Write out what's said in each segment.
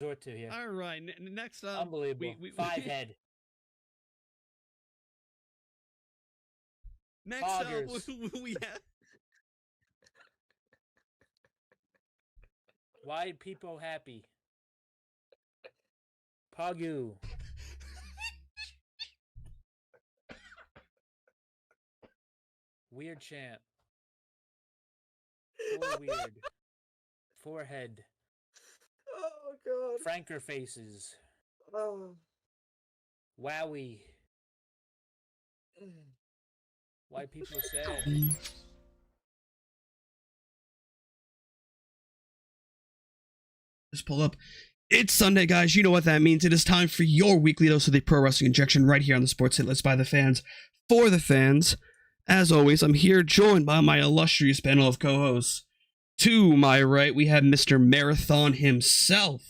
resort to here. All right, next up, Unbelievable. we 5 head. next up Poggers. we have Why people happy? Pogu. Weird chant. Four weird. Forehead. Oh god. Franker faces. Oh. Wowie. Why people sad? just pull up. It's Sunday, guys. You know what that means. It is time for your weekly dose of the pro wrestling injection right here on the Sports Hit List by the fans for the fans. As always, I'm here joined by my illustrious panel of co-hosts. To my right, we have Mr. Marathon himself,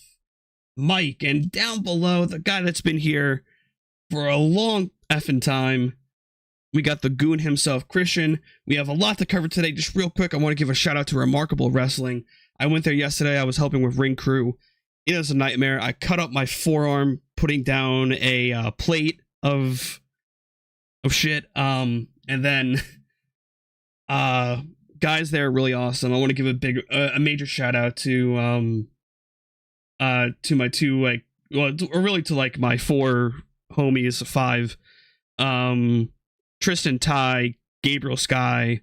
Mike, and down below, the guy that's been here for a long effing time, we got the goon himself, Christian. We have a lot to cover today. Just real quick, I want to give a shout out to Remarkable Wrestling. I went there yesterday. I was helping with ring crew. It was a nightmare. I cut up my forearm putting down a plate of shit. And then guys there are really awesome. I want to give a major shout out to my two, like, well, or really to like my four homies, five, Tristan Ty, Gabriel Sky,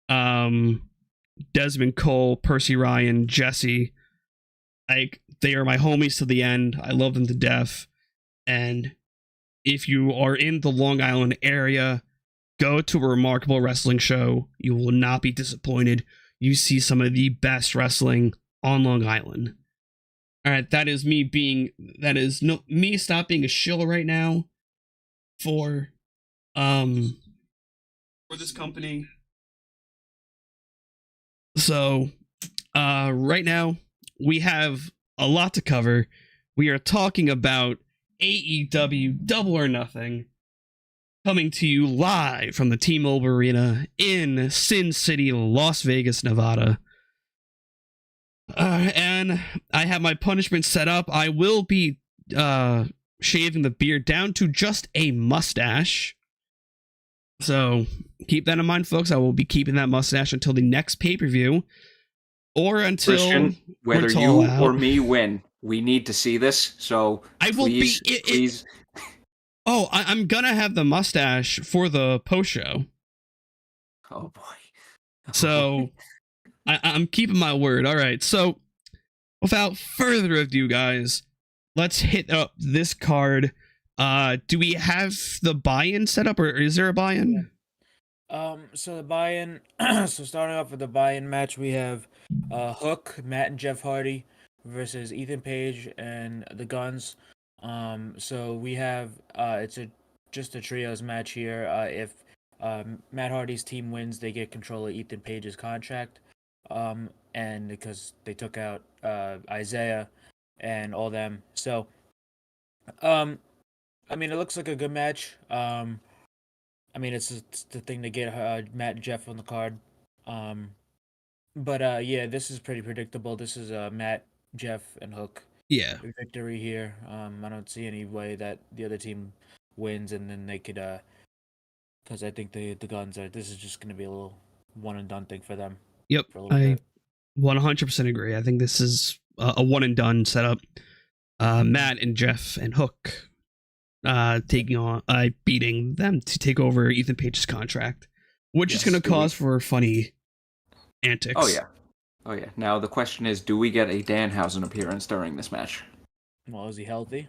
Desmond Cole, Percy Ryan, Jesse. Like, they are my homies to the end. I love them to death. And if you are in the Long Island area, go to a Remarkable Wrestling show. You will not be disappointed. You see some of the best wrestling on Long Island. All right, that is me stop being a shill right now for this company. So, right now we have a lot to cover. We are talking about AEW Double or Nothing, coming to you live from the T-Mobile Arena in Sin City, Las Vegas, Nevada. And I have my punishment set up. I will be shaving the beard down to just a mustache. So keep that in mind, folks. I will be keeping that mustache until the next pay-per-view. Or until Christian, whether you or me win, we need to see this. So I will please. Oh, I'm gonna have the mustache for the post show. Oh boy. So I'm keeping my word. All right. So without further ado, guys, let's hit up this card. Do we have the buy-in set up, or is there a buy-in? So the buy-in. So starting off with the buy-in match, we have Hook, Matt and Jeff Hardy versus Ethan Page and the Guns. So we have it's just a trios match here. If Matt Hardy's team wins, they get control of Ethan Page's contract. And because they took out Isaiah and all them. So I mean, it looks like a good match. I mean, it's the thing to get Matt and Jeff on the card. But yeah, this is pretty predictable. This is Matt, Jeff, and Hook. Yeah. Victory here. I don't see any way that the other team wins, and then they could, because I think the Guns are. This is just going to be a little one and done thing for them. Yep, I 100% agree. I think this is a one and done setup. Matt and Jeff and Hook beating them to take over Ethan Page's contract, which is going to cause for funny antics. Oh yeah. Now the question is, do we get a Danhausen appearance during this match? Well, is he healthy?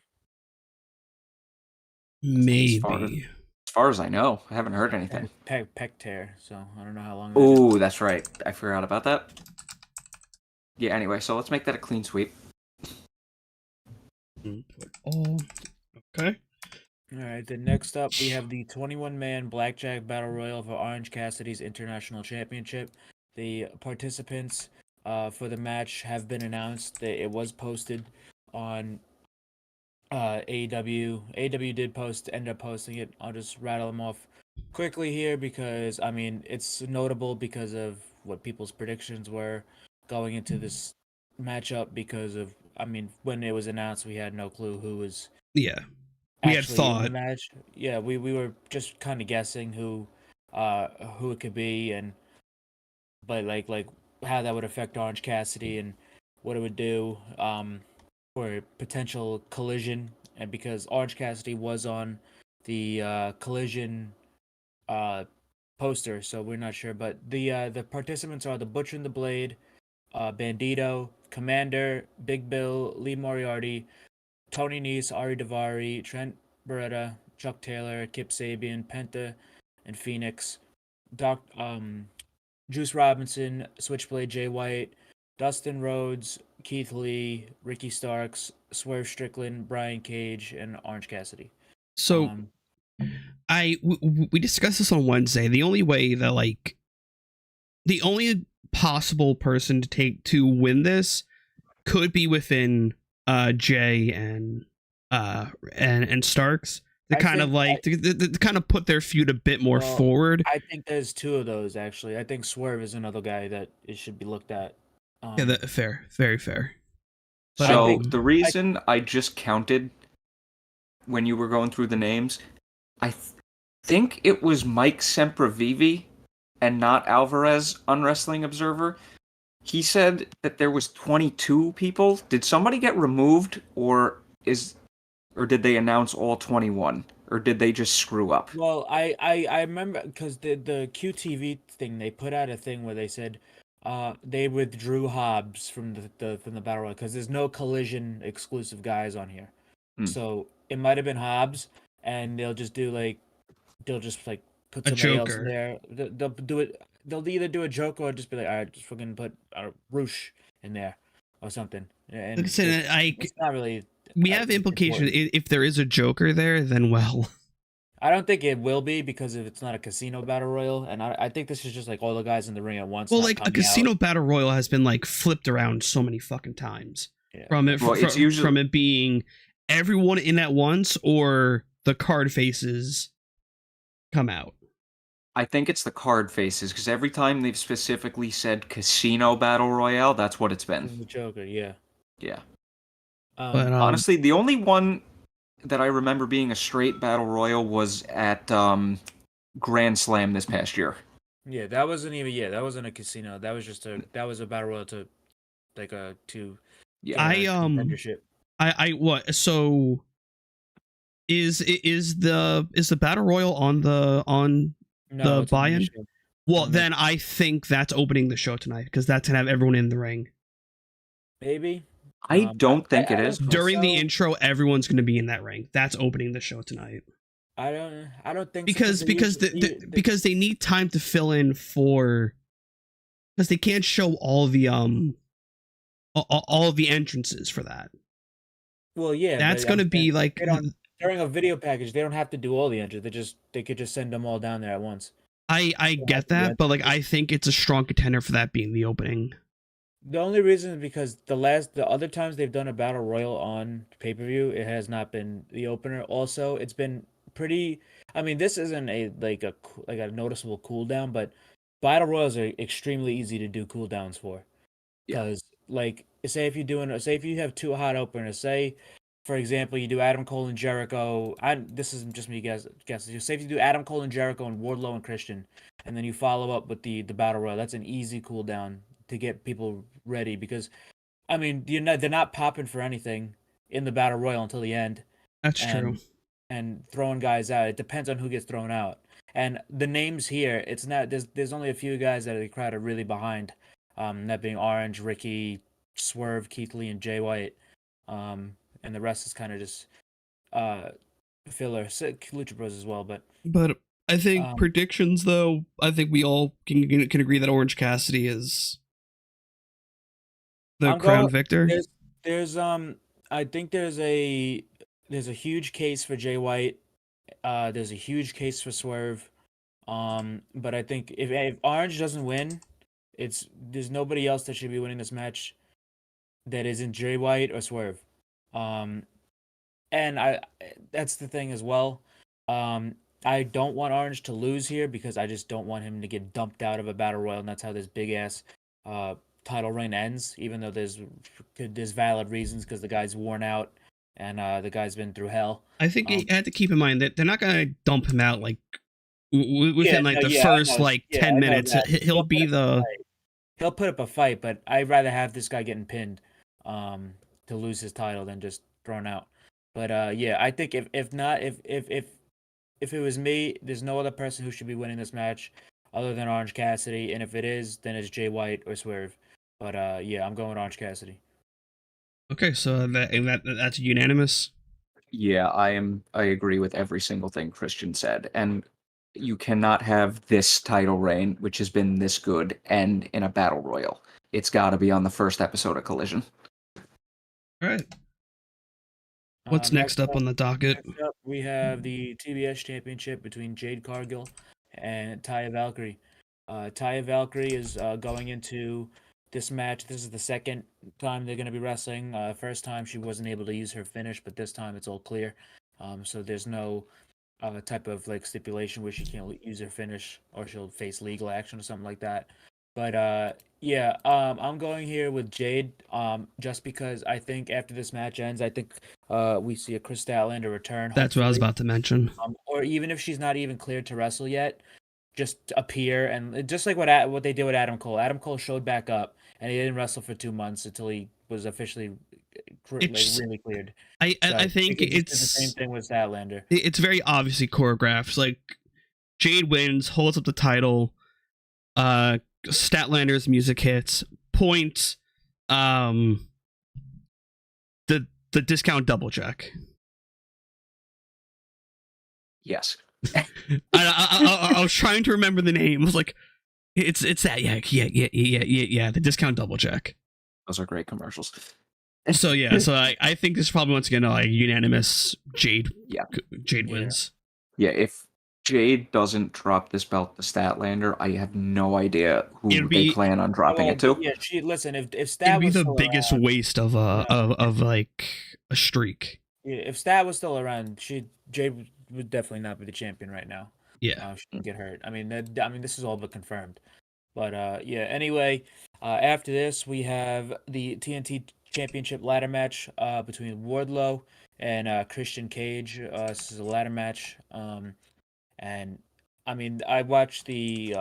Maybe. As far as I know, I haven't heard anything. Pec tear, so I don't know how long. Oh, that's right. I forgot about that. Yeah. Anyway, so let's make that a clean sweep. Okay. All right, then next up we have the 21-man Blackjack Battle Royal for Orange Cassidy's International Championship. The participants for the match have been announced. It was posted on AEW. AEW did end up posting it. I'll just rattle them off quickly here because, I mean, it's notable because of what people's predictions were going into this matchup because of I mean, when it was announced, we had no clue who was Yeah, we had actually in the thought. match. Yeah, we were just kind of guessing who it could be, and but like how that would affect Orange Cassidy and what it would do for a potential collision, and because Orange Cassidy was on the collision uh poster, so we're not sure. But the participants are the Butcher and the Blade, Bandito, Commander, Big Bill, Lee Moriarty, Tony Nese, Ari Davari, Trent Beretta, Chuck Taylor, Kip Sabian, Penta, and Phoenix. Juice Robinson, Switchblade Jay White, Dustin Rhodes, Keith Lee, Ricky Starks, Swerve Strickland, Brian Cage, and Orange Cassidy. So Um, we discussed this on Wednesday. The only way that the only possible person to win this could be within Jay and Starks to I kind of think to kind of put their feud a bit more well, forward. I think there's two of those actually. I think Swerve is another guy that it should be looked at. Yeah, Um, fair, very fair. But I So think the reason I just counted when you were going through the names, I think it was Mike Sempravivi and not Alvarez on Wrestling Observer. He said that there was 22 people. Did somebody get removed, or did they announce all 21, or did they just screw up? well, I remember because the QTV thing they put out a thing where they said they withdrew Hobbs from the battle royal because there's no collision exclusive guys on here. Hmm. So it might have been Hobbs, and they'll just like put a somebody else in Joker. there. They'll do it. They'll either do a joke or just be like, all right, just fucking put Roosh in there or something. Like I And said, it's not really we have implication. important. If there is a Joker there, then well, I don't think it will be because if it's not a casino battle royal, and I think this is just like all the guys in the ring at once, well, not like a coming casino out. battle royal has been flipped around so many fucking times Yeah, from it Well, it's usually from it being everyone in at once or the card faces come out. I think it's the card faces because every time they've specifically said Casino Battle Royale, that's what it's been. the Joker. Yeah. Yeah. But Honestly, the only one that I remember being a straight battle royal was at Grand Slam this past year. Yeah, that wasn't even. Yeah, that wasn't a casino. That was a battle royal to like a to Yeah. get I a contendership. I what so is the battle royal on the No, it's on the buy-in? mission. Well, On the- then I think that's opening the show tonight because that's gonna have everyone in the ring. Maybe. I don't think it I is. don't think During the so. intro, everyone's gonna be in that ring. That's opening the show tonight. I don't think Because so, because they need time to fill in for because they can't show all the entrances for that. well, yeah, That's but I'm gonna be saying like they don't during a video package. They don't have to do all the entries. They could just send them all down there at once. I They don't have get to do that, but entrances. I think it's a strong contender for that being the opening. The only reason is because the other times they've done a battle royal on pay-per-view, it has not been the opener. Also, it's been pretty. I mean, this isn't like a noticeable cooldown, but battle royals are extremely easy to do cooldowns for. Yeah. Because like say if you have two hot openers, say for example you do Adam Cole and Jericho. This isn't just me guessing. Say if you do Adam Cole and Jericho and Wardlow and Christian, and then you follow up with the battle royal. That's an easy cooldown to get people ready because I mean they're not popping for anything in the battle royal until the end That's true. and throwing guys out. It depends on who gets thrown out. And the names here, it's not there's only a few guys that the crowd are really behind. That being Orange, Ricky, Swerve, Keith Lee, and Jay White. And the rest is kind of just uh filler. Lucha Bros as well, but But I think um, predictions, though, I think we all can agree that Orange Cassidy is the I'm crown going. victor. There's I think there's a huge case for Jay White. There's a huge case for Swerve. But I think if Orange doesn't win, there's nobody else that should be winning this match that isn't Jay White or Swerve. Um, and that's the thing as well. Um, I don't want Orange to lose here because I just don't want him to get dumped out of a battle royal, and that's how this big ass title reign ends, even though there's valid reasons because the guy's worn out and the guy's been through hell. I think you had to keep in mind that they're not going to dump him out like within like the I first know, like yeah, 10 I know minutes. that. He'll be the He'll put up a fight, but I'd rather have this guy getting pinned to lose his title than just thrown out. But yeah, I think if not if it was me, there's no other person who should be winning this match other than Orange Cassidy, and if it is, then it's Jay White or Swerve. But yeah, I'm going with Orange Cassidy. Okay, so that's unanimous. Yeah, I agree with every single thing Christian said. And you cannot have this title reign, which has been this good, end in a battle royal. It's got to be on the first episode of Collision. All right. What's next up on the docket? Next up, we have the TBS Championship between Jade Cargill and Taya Valkyrie. Taya Valkyrie is going into this match. This is the second time they're going to be wrestling. First time she wasn't able to use her finish, but this time it's all clear. So there's no type of like stipulation where she can't use her finish or she'll face legal action or something like that. But yeah, I'm going here with Jade. Just because I think after this match ends, I think we see a Chris Statlander return. That's what I was about to mention. Or even if she's not even cleared to wrestle yet, just appear and just like what they did with Adam Cole. Adam Cole showed back up and he didn't wrestle for 2 months until he was officially really cleared. I think it's the same thing with Statlander. It's very obviously choreographed. Like Jade wins, holds up the title. Statlander's music hits. Point. The discount double check. Yes. I was trying to remember the name. I was like, it's that yeah. The discount double check. Those are great commercials. So yeah, so I think this is probably once again a unanimous Jade. Yeah, Jade wins. Yeah, if Jade doesn't drop this belt to Statlander, I have no idea who they plan on dropping it to. Yeah, listen. If Stat it'd be was the still biggest around, waste of like a streak. Yeah, if Stat was still around, Jade would definitely not be the champion right now. Yeah, she can get hurt. I mean, this is all but confirmed. But yeah. Anyway, after this, we have the TNT Championship ladder match between Wardlow and Christian Cage. This is a ladder match. And I mean, I watched the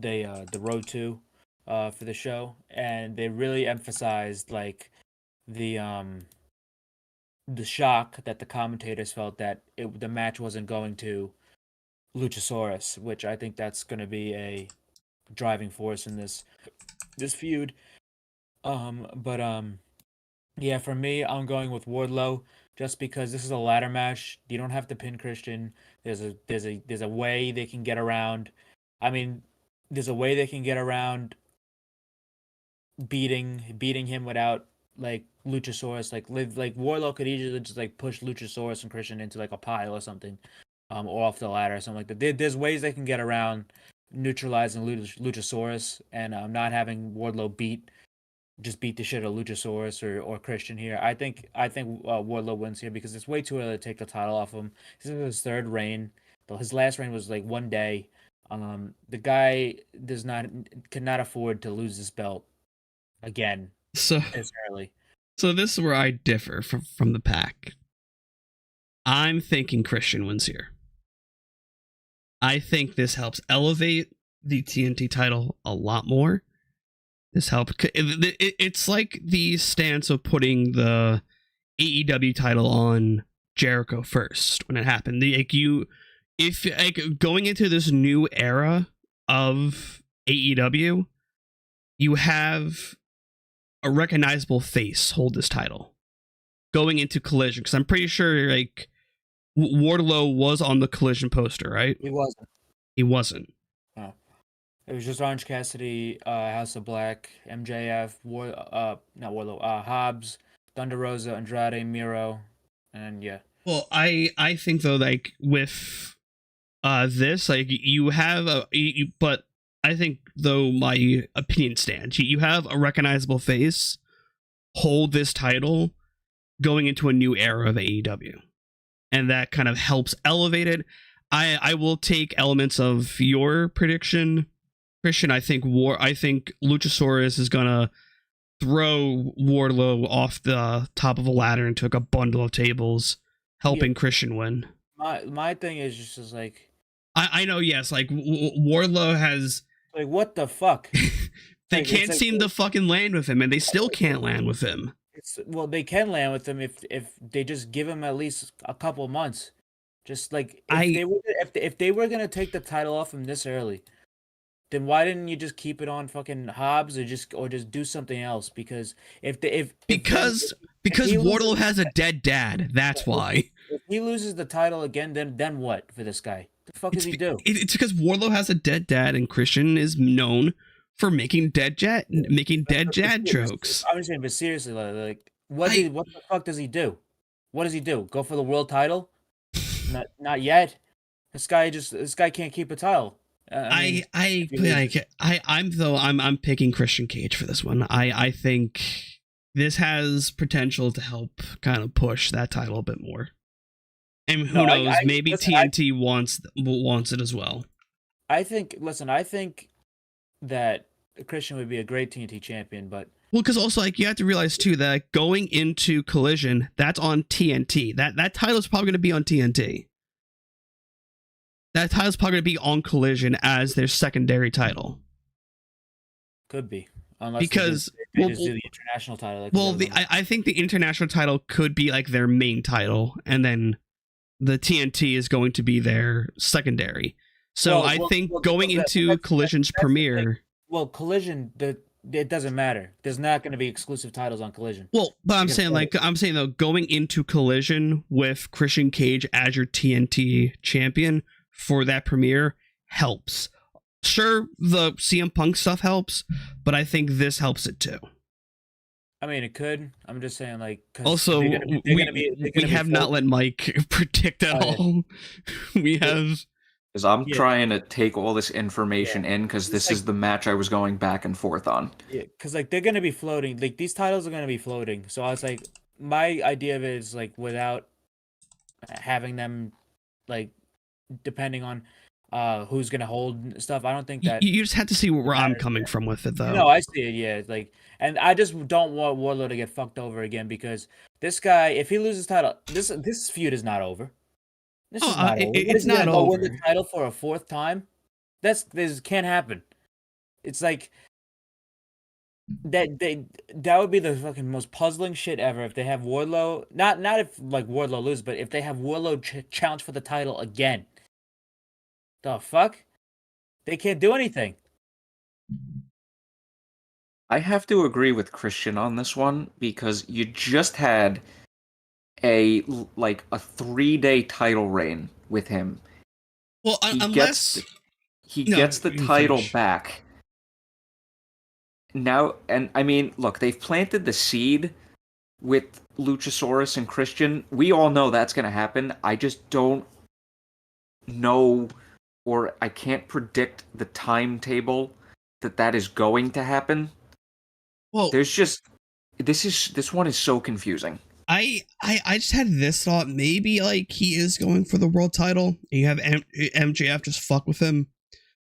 Road to for the show, and they really emphasized like the shock that the commentators felt that the match wasn't going to Luchasaurus, which I think that's going to be a driving force in this feud. Yeah, for me, I'm going with Wardlow just because this is a ladder match. You don't have to pin Christian. There's a way they can get around. I mean, there's a way they can get around beating him without like Luchasaurus. Like Wardlow could easily just like push Luchasaurus and Christian into like a pile or something, or off the ladder or something like that. There's ways they can get around neutralizing Luchasaurus and not having Wardlow beat the shit out of Luchasaurus or Christian here. I think Wardlow wins here because it's way too early to take the title off him. This is his third reign. His last reign was like 1 day. The guy cannot afford to lose this belt again this early. So this is where I differ from the pack. I'm thinking Christian wins here. I think this helps elevate the TNT title a lot more. This helps. It's like the stance of putting the AEW title on Jericho first when it happened. If going into this new era of AEW, you have a recognizable face hold this title going into Collision, because I'm pretty sure like Wardlow was on the Collision poster, right? He wasn't. Oh. It was just Orange Cassidy, House of Black, MJF, not Wardlow, Hobbs, Thunder Rosa, Andrade, Miro, and yeah. Well, I think though, like with this, like you have but I think though my opinion stands, you have a recognizable face hold this title going into a new era of AEW, and that kind of helps elevate it. I will take elements of your prediction Christian, I think Luchasaurus is gonna throw Wardlow off the top of a ladder into like a bundle of tables, helping Christian win. My thing is just like I know, yes, like Wardlow has like what the fuck? they Like, can't like, seem to fucking land with him, and they still can't land with him. well, they can land with him if they just give him at least a couple months. Just like if they were gonna take the title off him this early, then why didn't you just keep it on fucking Hobbs or just do something else? Because because Wardlow has a dead dad. That's why. If he loses the title again, then what for this guy? The fuck does he do? It's because Wardlow has a dead dad, and Christian is known for making dead dad jokes. I'm just saying, but seriously, like what the fuck does he do? What does he do? Go for the world title? Not yet. This guy can't keep a title. I'm picking Christian Cage for this one. I think this has potential to help kind of push that title a bit more. And who knows? Maybe TNT wants it as well. I think that Christian would be a great TNT champion, but because also like you have to realize too that going into Collision, that's on TNT. That title's probably going to be on TNT. That title's probably going to be on Collision as their secondary title. Could be. Unless because they just do the international title. I think the international title could be like their main title, and then the TNT is going to be their secondary. So I think going into Collision's premiere... Well, Collision, it doesn't matter. There's not going to be exclusive titles on Collision. Well, but I'm saying though, going into Collision with Christian Cage as your TNT champion for that premiere helps. Sure, the CM Punk stuff helps, but I think this helps it too. I mean, it could. I'm just saying, like. Also, we have not let Mike predict at all. We have. Because I'm trying to take all this information in, because this is the match I was going back and forth on. Yeah, because like they're gonna be floating. Like these titles are gonna be floating. So I was like, my idea of it is like without having them, like, depending on who's gonna hold stuff. I don't think that you just have to see where I'm coming from with it, though. No, I see it. Yeah, like, and I just don't want Wardlow to get fucked over again, because this guy, if he loses title, this feud is not over. This is not over. It's not over. Win the title for a fourth time? This can't happen. It's like that would be the fucking most puzzling shit ever if they have Wardlow. Not if like Wardlow loses, but if they have Wardlow challenge for the title again. The fuck? They can't do anything. I have to agree with Christian on this one, because you just had a 3-day title reign with him. Well, unless he gets the title back now, and I mean, look, they've planted the seed with Luchasaurus and Christian. We all know that's going to happen. I just don't know, or I can't predict the timetable that is going to happen. Well, this one is so confusing. I just had this thought, maybe like he is going for the world title, and you have MJF just fuck with him,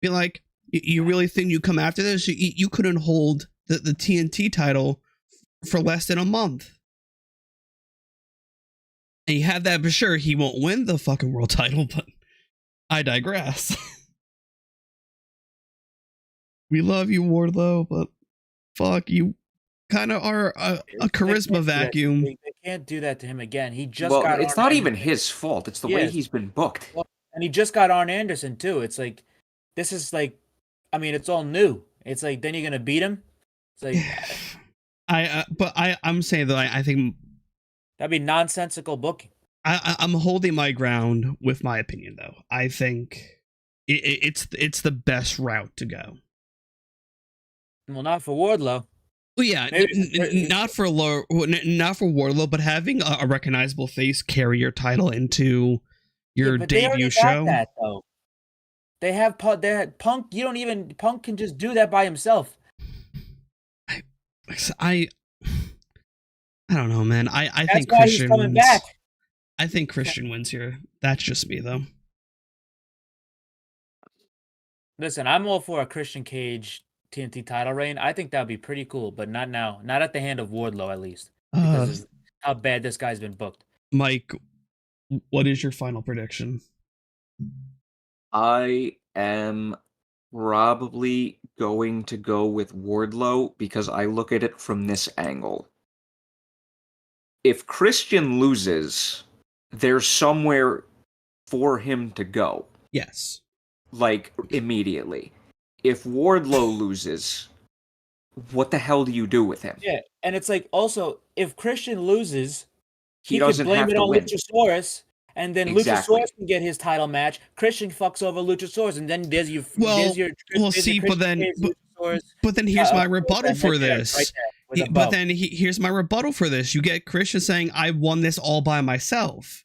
be like, you really think you come after this? You couldn't hold the TNT title for less than a month, and you have that. But sure, he won't win the fucking world title, but I digress. We love you, Wardlow, but fuck, you kind of are a charisma vacuum. They can't do that to him again. He just it's not even his fault. It's the way he's been booked. Well, and he just got Arn Anderson too. It's like, this is like, I mean, it's all new. It's like, then you're gonna beat him. It's like, I'm saying though, I think that'd be nonsensical booking. I'm holding my ground with my opinion though. I think it's the best route to go. Well, not for Wardlow. Well, yeah, not for Wardlow, but having a recognizable face carry your title into your debut show. That, though. They had Punk. Punk can just do that by himself. I don't know, man. I think why Christian he's coming wins. back. I think Christian wins here. That's just me, though. Listen, I'm all for a Christian Cage TNT title reign. I think that would be pretty cool, but not now. Not at the hand of Wardlow, at least, because Uh, of how bad this guy's been booked. Mike, what is your final prediction? I am probably going to go with Wardlow because I look at it from this angle. If Christian loses, there's somewhere for him to go, Yes. like immediately. If Wardlow loses, what the hell do you do with him? Yeah, and it's like also if Christian loses, He he could doesn't blame have it to on win. Luchasaurus, and then Exactly. Luchasaurus can get his title match. Christian fucks over Luchasaurus, and then there's your Well, see, but Christian then, Cage, Luchasaurus. here's my Program rebuttal for right there, this. with a But bow. then here's my rebuttal for this. You get Christian saying, "I won this all by myself."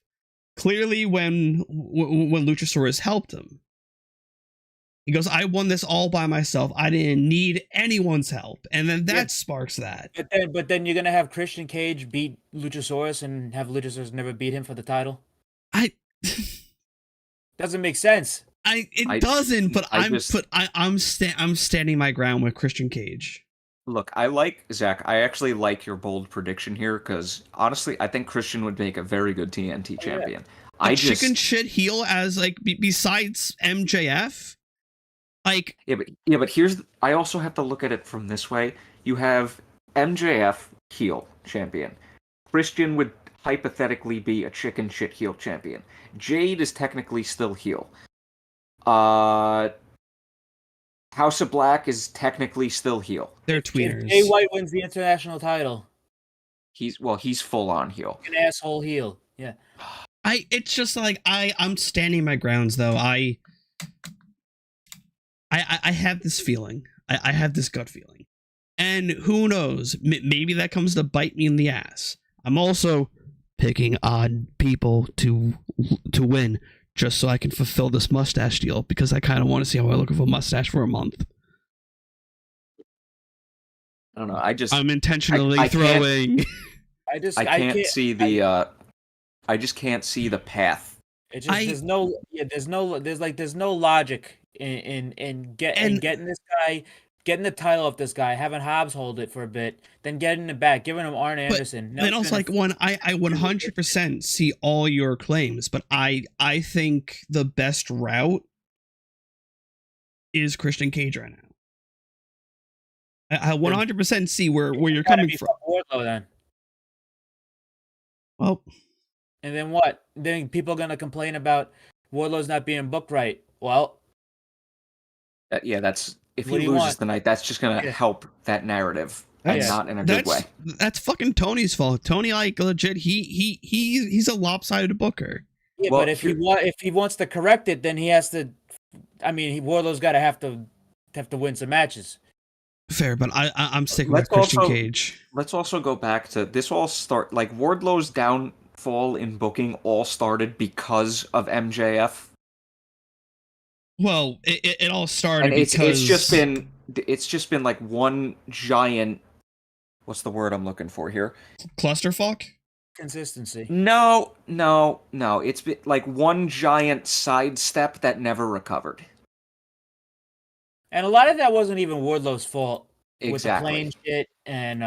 Clearly, when Luchasaurus helped him, he goes, "I won this all by myself. I didn't need anyone's help," and then that sparks that. But then you're gonna have Christian Cage beat Luchasaurus and have Luchasaurus never beat him for the title. I Doesn't make sense. it doesn't. But I'm standing my ground with Christian Cage. Look, I like Zach. I actually like your bold prediction here because honestly, I think Christian would make a very good TNT champion. A chicken shit heel as like besides MJF, like but here's I also have to look at it from this way. You have MJF heel champion. Christian would hypothetically be a chicken shit heel champion. Jade is technically still heel. House of Black is technically still heel. They're tweeners. If Jay White wins the international title, He's full on heel. an asshole heel. Yeah. It's just like I'm standing my grounds though. I have this feeling. I have this gut feeling. And who knows? Maybe that comes to bite me in the ass. I'm also picking odd people to win just so I can fulfill this mustache deal because I kind of want to see how I look with a mustache for a month. I don't know. I'm intentionally throwing. I can't see the path. It just there's no logic in getting this guy, getting the title of this guy, having Hobbs hold it for a bit, then getting it back, giving him Arn Anderson. Then also like I 100% see all your claims, but I think the best route is Christian Cage right now. I 100% see where you're coming from. Wardlow, then. Well, and then what? Then people are gonna complain about Wardlow's not being booked right. Well, that's if he loses tonight, that's just gonna help that narrative, and not in a good way. That's fucking Tony's fault. Tony, like legit, he's a lopsided booker. Yeah, well, but if he wants to correct it, then he has to. I mean, Wardlow's got to have to win some matches. Fair, but I'm sticking with Christian Cage. Let's also go back to this. All start like Wardlow's downfall in booking all started because of MJF. Well, it all started and because it's just been like one giant. What's the word I'm looking for here? Clusterfuck. Consistency. No. It's been like one giant sidestep that never recovered. And a lot of that wasn't even Wardlow's fault. Exactly. With the plane shit and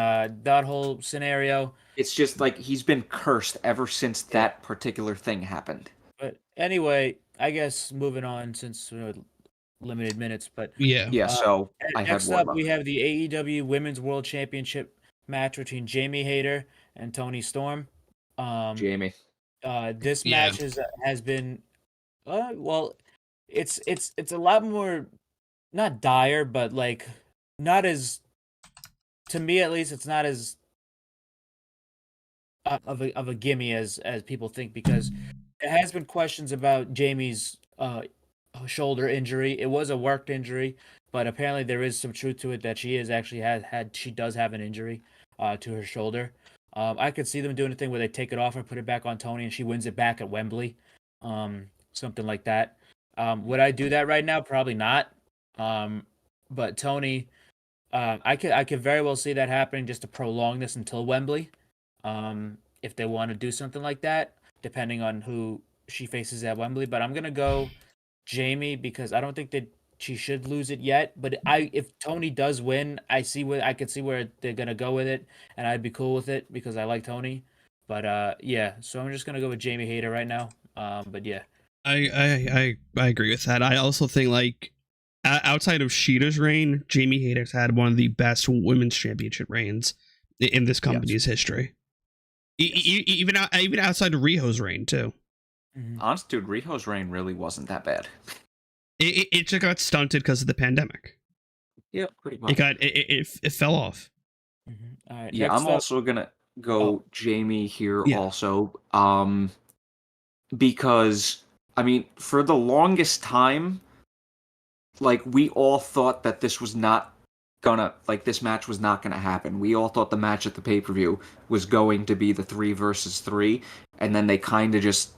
that whole scenario. It's just like he's been cursed ever since that particular thing happened. But anyway, I guess moving on since limited minutes. But so next up we have the AEW Women's World Championship match between Jamie Hayter and Toni Storm. Jamie. This match has been it's a lot more not dire, but like not as, to me at least, it's not as of a gimme as people think, because there has been questions about Jamie's shoulder injury. It was a worked injury, but apparently there is some truth to it that she is actually she does have an injury to her shoulder. I could see them doing a thing where they take it off and put it back on Toni and she wins it back at Wembley. Something like that. Would I do that right now? Probably not. But Toni, I could very well see that happening just to prolong this until Wembley. If they want to do something like that, depending on who she faces at Wembley. But I'm gonna go Jamie because I don't think she should lose it yet. But if Tony does win, I could see where they're gonna go with it, and I'd be cool with it because I like Tony. But yeah, so I'm just gonna go with Jamie Hayter right now. But yeah. I agree with that. I also think like outside of Sheeta's reign, Jamie Hayter's had one of the best women's championship reigns in this company's history. Even outside of Riho's reign too. Mhm. Honest, dude, Riho's reign really wasn't that bad. It just got stunted because of the pandemic. Yeah, pretty much. It fell off. All right. Yeah, Next I'm up. also gonna go Jamie here Yeah. also. Because I mean, for the longest time, like we all thought that this was not gonna like this match was not gonna happen. We all thought the match at the pay-per-view was going to be the 3 versus 3, and then they kind of just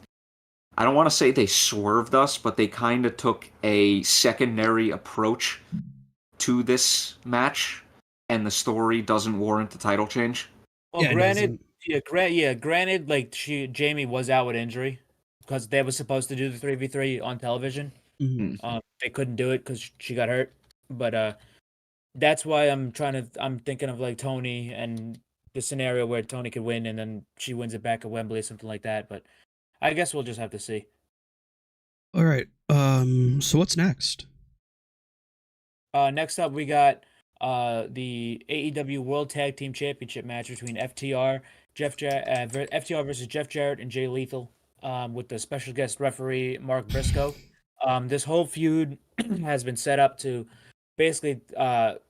I don't want to say they swerved us, but they kind of took a secondary approach to this match, and the story doesn't warrant the title change. Well, Yeah, it granted, doesn't. granted, like Jamie was out with injury because they were supposed to do the 3v3 on television. Mhm. Hmm. They couldn't do it because she got hurt. But that's why I'm thinking of like Tony and the scenario where Tony could win and then she wins it back at Wembley or something like that. But I guess we'll just have to see. All right. So what's next? Next up, we got the AEW World Tag Team Championship match between FTR versus Jeff Jarrett and Jay Lethal, with the special guest referee Mark Briscoe. This whole feud has been set up to basically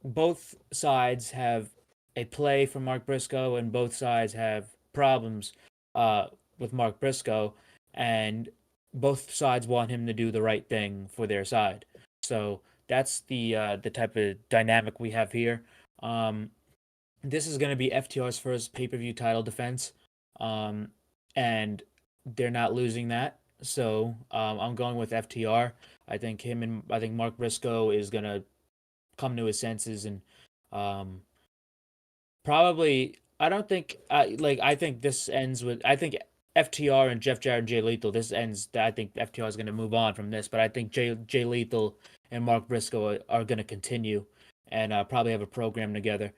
both sides have a play for Mark Briscoe and both sides have problems with Mark Briscoe, and both sides want him to do the right thing for their side. So that's the type of dynamic we have here. Um, this is going to be FTR's first pay-per-view title defense, um, and they're not losing that. So I'm going with FTR. I think Mark Briscoe is going to come to his senses and um, probably. I don't think I think this ends with I think FTR and Jeff Jarrett and Jay Lethal. This ends. I think FTR is going to move on from this, but I think Jay Lethal and Mark Briscoe are going to continue and probably have a program together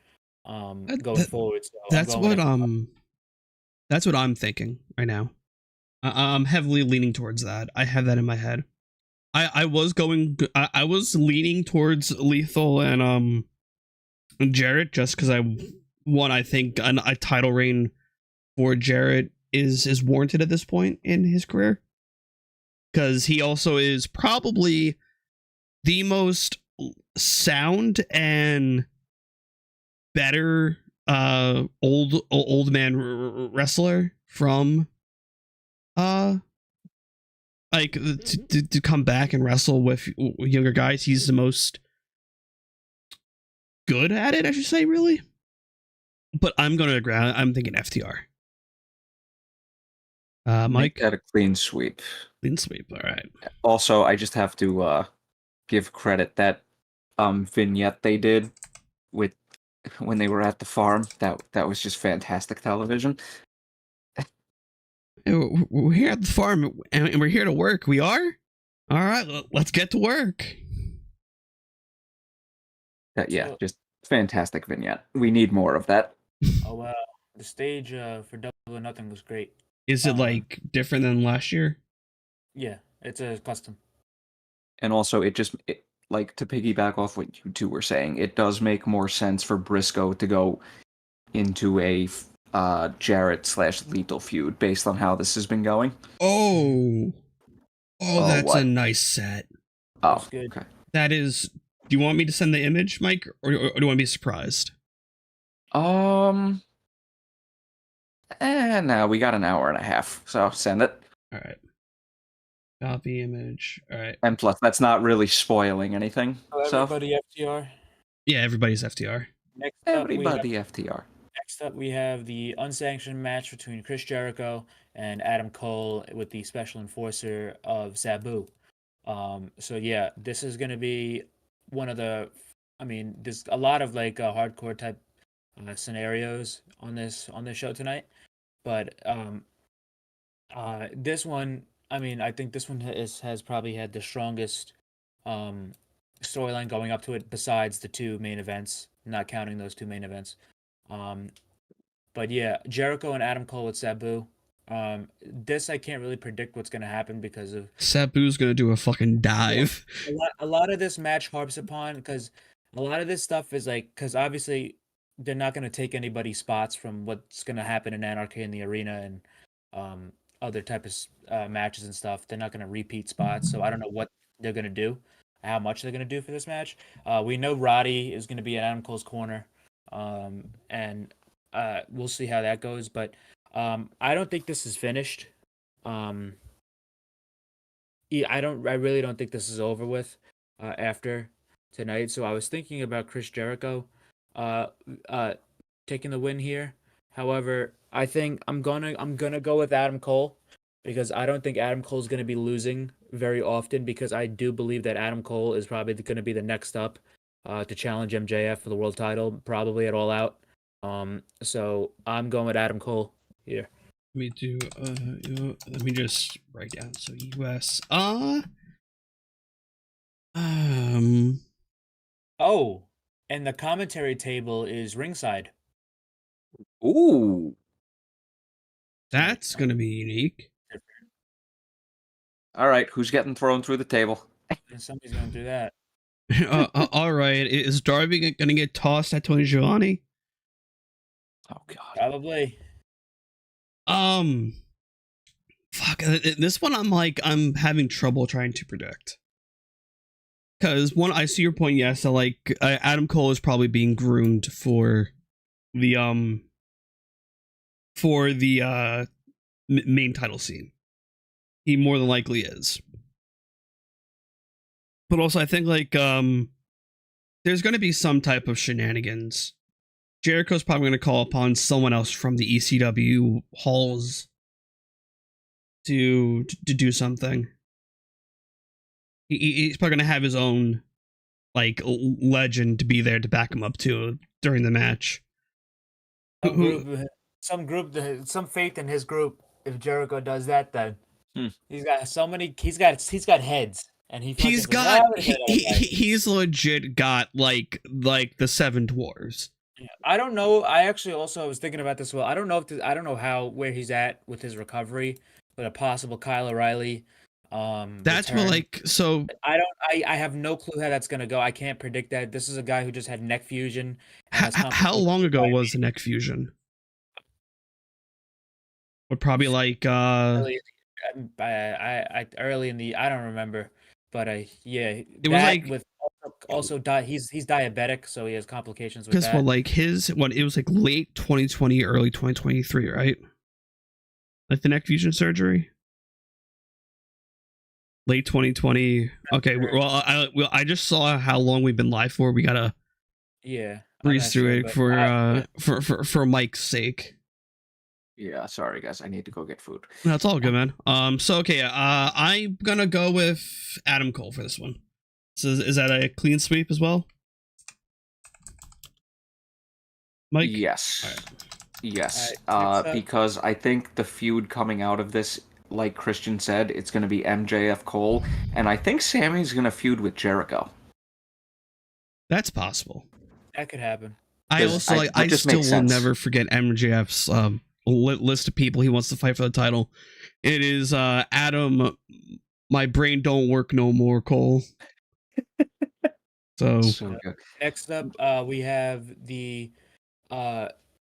going That, forward. So I'm that's going with what FTR. that's what I'm thinking right now. I'm heavily leaning towards that. I have that in my head. I was going. I was leaning towards Lethal and Jarrett just because I think a title reign for Jarrett is warranted at this point in his career because he also is probably the most sound and better old man wrestler from like to come back and wrestle with younger guys. He's the most good at it, I should say, really. But I'm gonna agree. I'm thinking FTR. Make Mike, that a clean sweep. clean sweep. All right. Also, I just have to give credit that vignette they did with when they were at the farm. That was just fantastic television. We're here at the farm and we're here to work. We are. All right. Let's get to work. Yeah, So, just fantastic vignette. We need more of that. oh wow, the stage for Double or Nothing was great. Is it Um, like different than last year? yeah, it's a custom. And also, like to piggyback off what you two were saying, it does make more sense for Briscoe to go into a Jarrett / Lethal feud based on how this has been going. Oh, Oh, that's a what? nice set. Oh, Looks good. okay. That is. Do you want me to send the image, Mike, or do you want to be surprised? No, we got an hour and a half, so send it. All right. Copy image. All right. And plus, that's not really spoiling anything. So So everybody FTR. Yeah, everybody's FTR. everybody FTR. Next up, we have the unsanctioned match between Chris Jericho and Adam Cole with the special enforcer of Sabu. So yeah, this is gonna be one of the. I mean, there's a lot of like hardcore type scenarios on this show tonight, but this one, I mean, I think this one has probably had the strongest um storyline going up to it besides the two main events, not counting those two main events. But yeah, Jericho and Adam Cole with Sabu. This I can't really predict what's gonna happen because of Sabu's gonna do a fucking dive. a lot of this match harps upon because a lot of this stuff is like because obviously they're not gonna take anybody's spots from what's gonna happen in Anarchy in the Arena and other type of matches and stuff. They're not gonna repeat spots, so I don't know what they're gonna do, how much they're gonna do for this match. We know Roddy is gonna be in Adam Cole's corner, and we'll see how that goes. But I don't think this is finished. Um, yeah, I really don't think this is over with after tonight. So I was thinking about Chris Jericho uh uh taking the win here. However, I think I'm gonna go with Adam Cole because I don't think Adam Cole's gonna be losing very often because I do believe that Adam Cole is probably gonna be the next up to challenge MJF for the world title, probably at All Out. So I'm going with Adam Cole here. Let me just write down. So US. Oh, and the commentary table is ringside. Ooh. That's gonna be unique. All right, who's getting thrown through the table? And somebody's gonna do that. All right, is Darby gonna get tossed at Tony Giovanni? Oh God. Probably. Fuck. This one, I'm having trouble trying to predict. Because one, I see your point. Yes, so like Adam Cole is probably being groomed for the main title scene. He more than likely is. But also, I think like there's going to be some type of shenanigans. Jericho's probably going to call upon someone else from the ECW halls to do something. He's probably going to have his own like legend to be there to back him up too during the match. Some faith in his group. If Jericho does that, then he's got so many. He's got heads, and he's legit got like the seven dwarves. I don't know. I actually also was thinking about this. Well, I don't know I don't know where he's at with his recovery, but a possible Kyle O'Reilly. That's return. what like so. I have no clue how that's gonna go. I can't predict that. This is a guy who just had neck fusion. How long ago was the neck fusion? Would probably like early in the I don't remember, but yeah, it was like with also he's diabetic, so he has complications with that. Because well, like it was like late 2020, early 2023, right? Like the neck fusion surgery. Late 2020. Okay, well, I just saw how long we've been live for. We gotta breeze through it for Mike's sake. Yeah, sorry guys, I need to go get food. That's all good, man. So okay, I'm gonna go with Adam Cole for this one. So is that a clean sweep as well, Mike? Yes. Right. Yes. Because I think the feud coming out of this, like Christian said, it's going to be MJF Cole, and I think Sammy's going to feud with Jericho. That's possible. That could happen. I also I still will never forget MJF's list of people he wants to fight for the title. It is Adam, my brain don't work no more, Cole. So good. Next up, we have the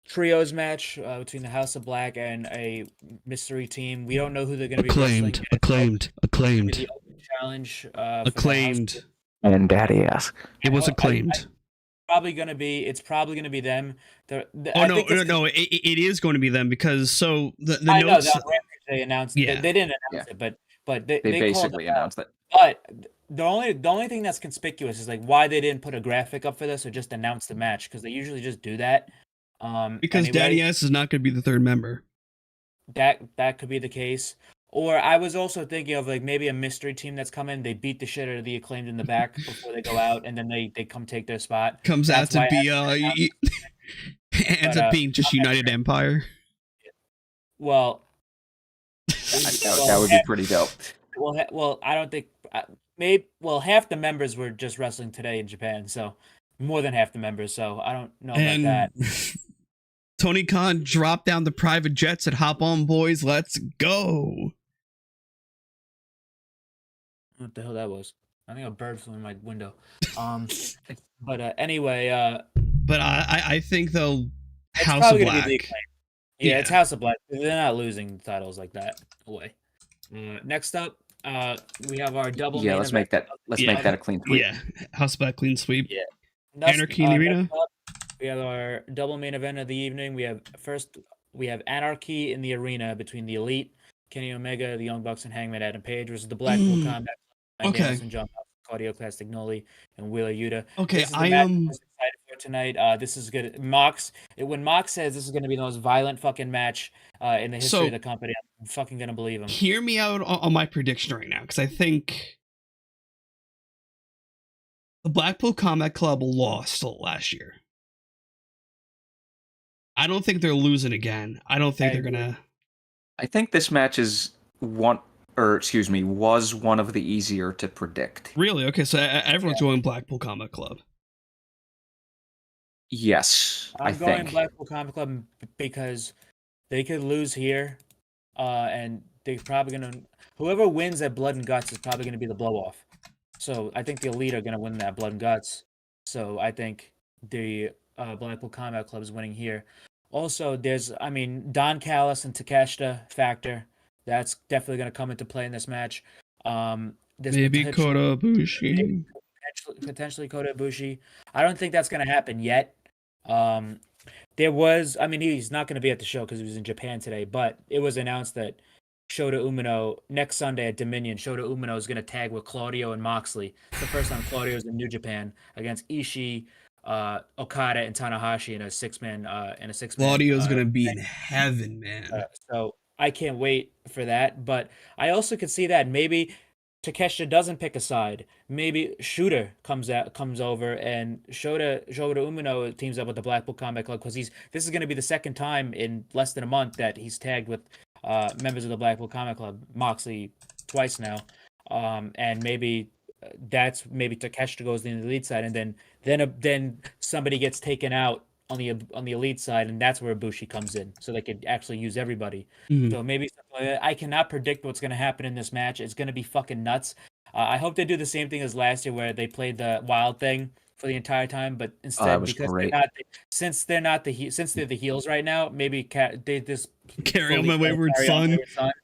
trios match between the House of Black and a mystery team. We don't know who they're going to be wrestling. Acclaimed. The open challenge. Acclaimed. And Daddy ass. It was acclaimed. It's probably going to be them. It is going to be them because so the I notes. Know, they announced. Yeah. They didn't announce it, but they basically announced it. But the only thing that's conspicuous is like why they didn't put a graphic up for this or just announce the match because they usually just do that. Because Daddy Ass is not going to be the third member. That could be the case. Or I was also thinking of like maybe a mystery team that's coming. They beat the shit out of the Acclaimed in the back before they go out, and then they come take their spot. Comes out to be ends up being just United Empire. Well, that would be pretty dope. well, I don't think maybe half the members were just wrestling today in Japan, so more than half the members. So I don't know about And that. Tony Khan dropped down the private jets and hop on, boys. Let's go. What the hell that was? I think a bird flew in my window. But anyway, But I think they'll it's House of probably gonna be the Black. Acclaim. Yeah, it's Yeah. House of Black. They're not losing titles like that away. Next up, we have our double Yeah, main let's event. make that a clean sweep. Yeah. House of Black clean sweep. Yeah. Anarchy in the Arena. Next up, we have our double main event of the evening. We have Anarchy in the Arena between the Elite, Kenny Omega, the Young Bucks, and Hangman Adam Page versus the Blackpool Combat, Okay. Danielson, John Claudio Castagnoli, and Wheeler Yuta. Okay, This is the I match am I'm most excited for tonight. This is good. When Mox says this is going to be the most violent fucking match in the history of the company, I'm fucking gonna believe him. Hear me out on my prediction right now, because I think the Blackpool Combat Club lost last year. I don't think they're losing again. I don't think they're gonna. I think this match was one of the easier to predict. Really? Okay, so everyone's going Blackpool Combat Club. Yes, I'm going Blackpool Combat Club because they could lose here, and they're probably gonna. Whoever wins at Blood and Guts is probably gonna be the blow off. So I think the Elite are gonna win that Blood and Guts. So I think the Blackpool Combat Club is winning here. Also, there's Don Callis and Takeshita factor. That's definitely gonna come into play in this match. There's Maybe Kota Ibushi. Potentially Kota Ibushi. I don't think that's gonna happen yet. There was, he's not going to be at the show because he was in Japan today, but it was announced that Shota Umino next Sunday at Dominion, Shota Umino is going to tag with Claudio and Moxley. It's the first time Claudio's in New Japan against Ishii, Okada, and Tanahashi in a six-man. Claudio's going to be in heaven, man. So I can't wait for that. But I also could see that maybe Takeshita doesn't pick a side. Maybe Shooter comes over and Shota Umino teams up with the Blackpool Combat Club because this is going to be the second time in less than a month that he's tagged with members of the Blackpool Combat Club, Moxley twice now, and maybe Takeshita goes in the Elite side, and then somebody gets taken out on the Elite side, and that's where Ibushi comes in, so they could actually use everybody. Mhm. So maybe something like that. I cannot predict what's going to happen in this match. It's going to be fucking nuts. I hope they do the same thing as last year, where they played the wild thing for the entire time, but instead, because they're the heels right now, maybe they just Carry on my wayward son.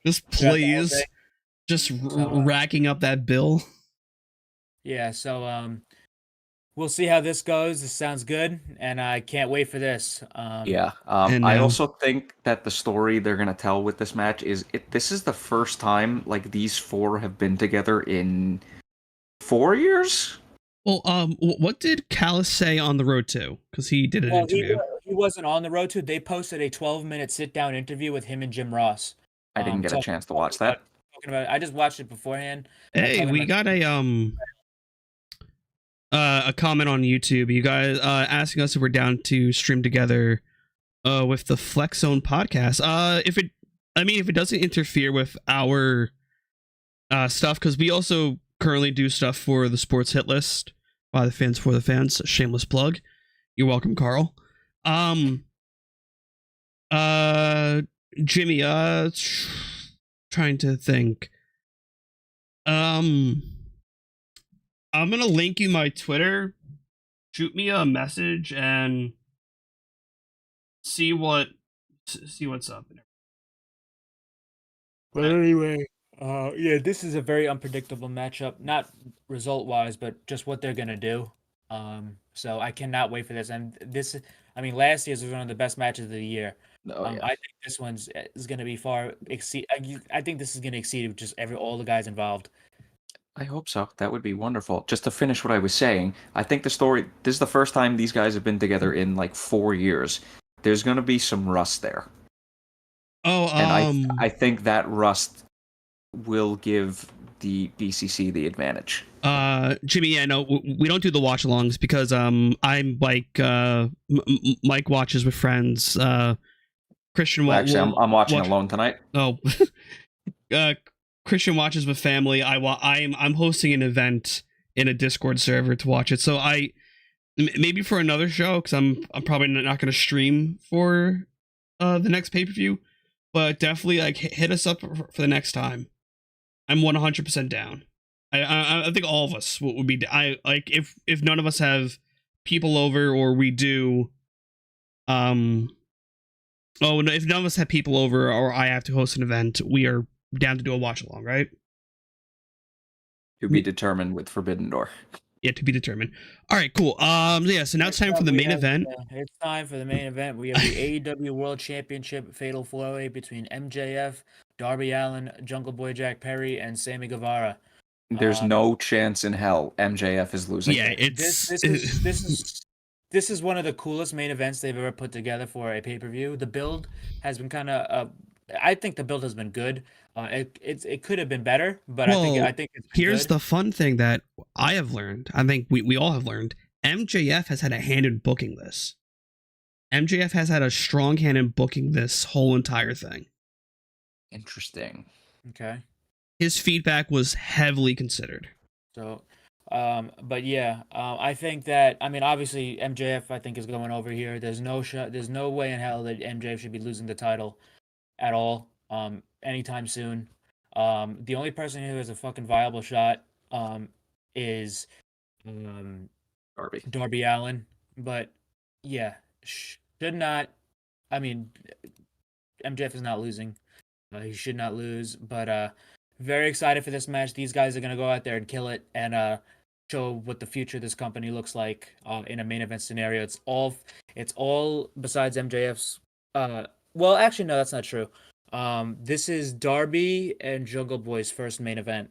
Just plays, just racking up that bill. Yeah, so we'll see how this goes. This sounds good, and I can't wait for this. I also think that the story they're gonna tell with this match is this is the first time like these four have been together in 4 years. Well, what did Callis say on the road to? Because he did an interview. He wasn't on the road to. They posted a 12-minute sit-down interview with him and Jim Ross. I didn't get a chance to watch that. I just watched it beforehand. Hey, we got a comment on YouTube. You guys asking us if we're down to stream together with the Flex Zone podcast. If it doesn't interfere with our stuff, because we also currently do stuff for the Sports Hit List by the fans for the fans. Shameless plug. You're welcome, Carl. Jimmy, trying to think. I'm gonna link you my Twitter. Shoot me a message and see what's up. But anyway, this is a very unpredictable matchup. Not result-wise, but just what they're gonna do. So I cannot wait for this. And last year's was one of the best matches of the year. I think this one's is gonna be I think this is gonna exceed just all the guys involved. I hope so. That would be wonderful. Just to finish what I was saying, I think this is the first time these guys have been together in like 4 years. There's going to be some rust there. And I think that rust will give the BCC the advantage. Jimmy, I know we don't do the watch-alongs because I'm like Mike watches with friends. Christian, I'm watching alone tonight. Oh, Christian watches with family. I'm hosting an event in a Discord server to watch it. So maybe for another show, because I'm probably not going to stream for the next pay-per-view, but definitely like hit us up for the next time. I'm 100% down. I think all of us would be. I like if none of us have people over, or we do. Oh no! If none of us have people over, or I have to host an event, we are down to do a watch along, right? To be determined with Forbidden Door. Yeah, to be determined. All right, cool. Yeah, so now it's time for the main event. It's time for the main event. We have the AEW World Championship Fatal 4-Way between MJF, Darby Allin, Jungle Boy Jack Perry, and Sammy Guevara. There's no chance in hell MJF is losing. Yeah, this is one of the coolest main events they've ever put together for a pay-per-view. The build has been kind of I think the build has been good. It could have been better, but I think it's been here's good. the fun thing that I have learned. I think we all have learned. MJF has had a hand in booking this. MJF has had a strong hand in booking this whole entire thing. Interesting. Okay. His feedback was heavily considered. So, but yeah, I think that, I mean, obviously MJF I think is going over here. There's no way in hell that MJF should be losing the title at all anytime soon. The only person who has a fucking viable shot is Darby Allin, but yeah, should not. I mean, MJF is not losing. He should not lose, but very excited for this match. These guys are gonna go out there and kill it and show what the future of this company looks like in a main event scenario. It's all besides MJF's. Well, actually, no, that's not true. This is Darby and Jungle Boy's first main event.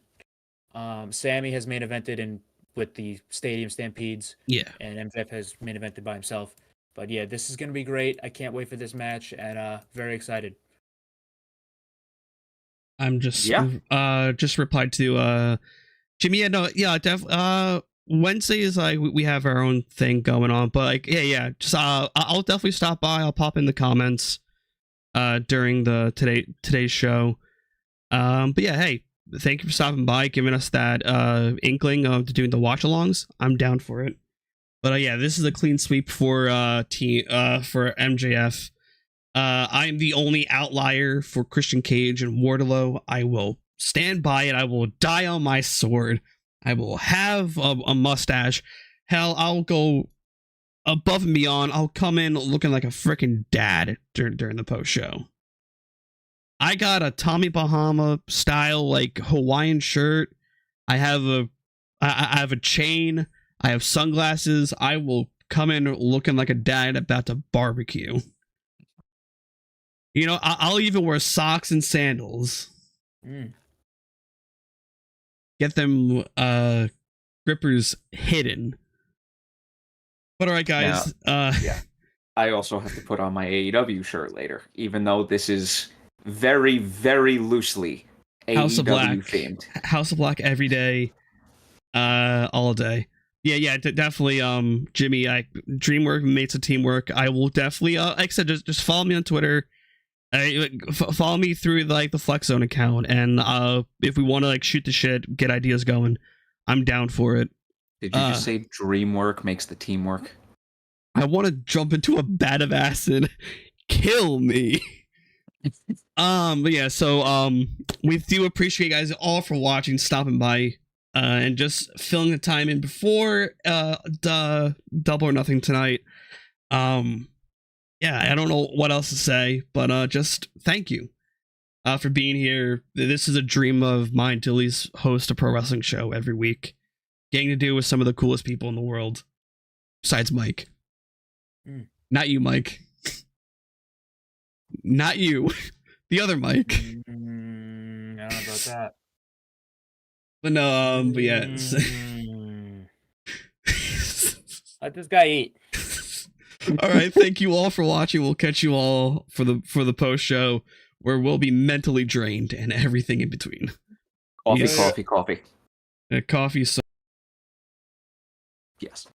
Sammy has main evented with the Stadium Stampedes. Yeah. And MJF has main evented by himself. But yeah, this is gonna be great. I can't wait for this match and very excited. I'm just replied to Jimmy. Wednesday is like we have our own thing going on, but like just I'll definitely stop by. I'll pop in the comments during the today's show. But yeah, hey, thank you for stopping by, giving us that inkling of doing the watch alongs. I'm down for it. But yeah, this is a clean sweep for for MJF. I'm the only outlier for Christian Cage and Wardlow. I will stand by it. I will die on my sword. I will have a mustache. Hell, I'll go above and beyond. I'll come in looking like a freaking dad during the post show. I got a Tommy Bahama style like Hawaiian shirt. I have a chain. I have sunglasses. I will come in looking like a dad about to barbecue. You know, I'll even wear socks and sandals. Get them grippers hidden. But all right, guys. Yeah. I also have to put on my AEW shirt later, even though this is very, very loosely House of Black themed. House of Black every day, all day. Yeah, definitely. Jimmy, Dreamwork makes a teamwork. I will definitely, like I said, just follow me on Twitter. Follow me through like the Flex Zone account, and if we want to like shoot the shit, get ideas going, I'm down for it. Did you just say Dreamwork makes the team work? I want to jump into a vat of acid, kill me. But yeah, so we do appreciate you guys all for watching, stopping by, and just filling the time in before the Double or Nothing tonight. Yeah, I don't know what else to say, but just thank you for being here. This is a dream of mine to at least host a pro wrestling show every week, getting to do with some of the coolest people in the world, besides Mike. Not you, Mike. Not you. The other Mike. I don't know about that. But no, but yeah. Let this guy eat. All right, thank you all for watching. We'll catch you all for the post show, where we'll be mentally drained and everything in between. Coffee. Coffee. So Yes.